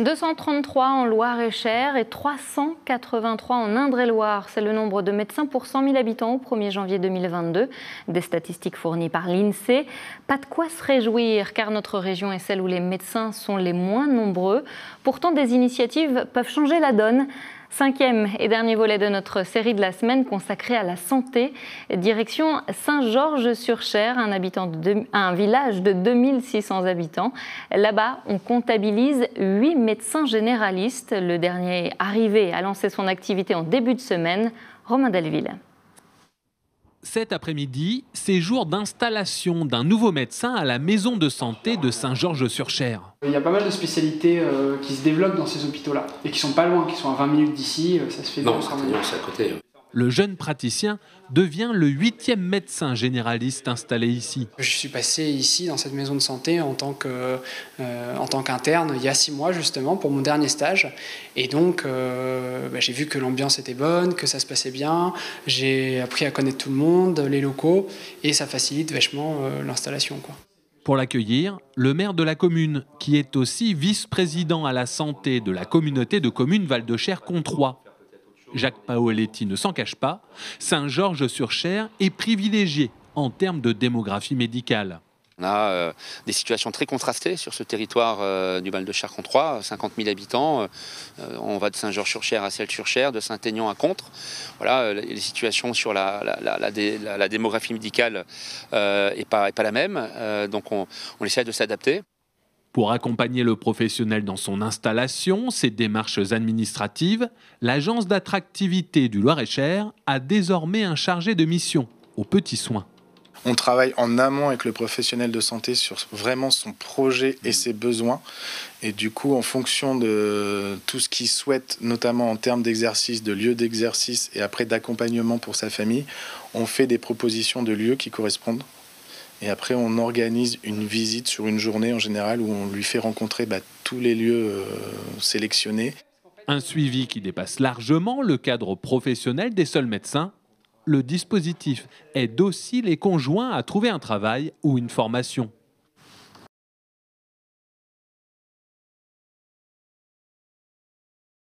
233 en Loire-et-Cher et 383 en Indre-et-Loire. C'est le nombre de médecins pour 100 000 habitants au 1er janvier 2022. Des statistiques fournies par l'INSEE. Pas de quoi se réjouir car notre région est celle où les médecins sont les moins nombreux. Pourtant, des initiatives peuvent changer la donne. 5e et dernier volet de notre série de la semaine consacrée à la santé. Direction Saint-Georges-sur-Cher, un village de 2600 habitants. Là-bas, on comptabilise 8 médecins généralistes. Le dernier arrivé a lancé son activité en début de semaine. Romain Delville. Cet après-midi, c'est jour d'installation d'un nouveau médecin à la maison de santé de Saint-Georges-sur-Cher. Il y a pas mal de spécialités qui se développent dans ces hôpitaux-là et qui sont pas loin, qui sont à 20 minutes d'ici, ça se fait non, c'est à côté. Le jeune praticien devient le 8e médecin généraliste installé ici. Je suis passé ici dans cette maison de santé en tant qu'interne il y a 6 mois justement pour mon dernier stage. Et donc j'ai vu que l'ambiance était bonne, que ça se passait bien. J'ai appris à connaître tout le monde, les locaux et ça facilite vachement l'installation, quoi. Pour l'accueillir, le maire de la commune, qui est aussi vice-président à la santé de la communauté de communes Val-de-Cher-Comtrois. Jacques Paoletti ne s'en cache pas, Saint-Georges-sur-Cher est privilégié en termes de démographie médicale. On a des situations très contrastées sur ce territoire du Val-de-Cher-Comtrois, 50 000 habitants. On va de Saint-Georges-sur-Cher à Celles-sur-Cher, de Saint-Aignan à Contres. Voilà, les situations sur la démographie médicale n'est pas la même, donc on essaie de s'adapter. Pour accompagner le professionnel dans son installation, ses démarches administratives, l'agence d'attractivité du Loir-et-Cher a désormais un chargé de mission aux petits soins. On travaille en amont avec le professionnel de santé sur vraiment son projet et ses besoins. Et du coup, en fonction de tout ce qu'il souhaite, notamment en termes d'exercice, de lieu d'exercice et après d'accompagnement pour sa famille, on fait des propositions de lieux qui correspondent. Et après, on organise une visite sur une journée en général où on lui fait rencontrer tous les lieux sélectionnés. Un suivi qui dépasse largement le cadre professionnel des seuls médecins. Le dispositif aide aussi les conjoints à trouver un travail ou une formation.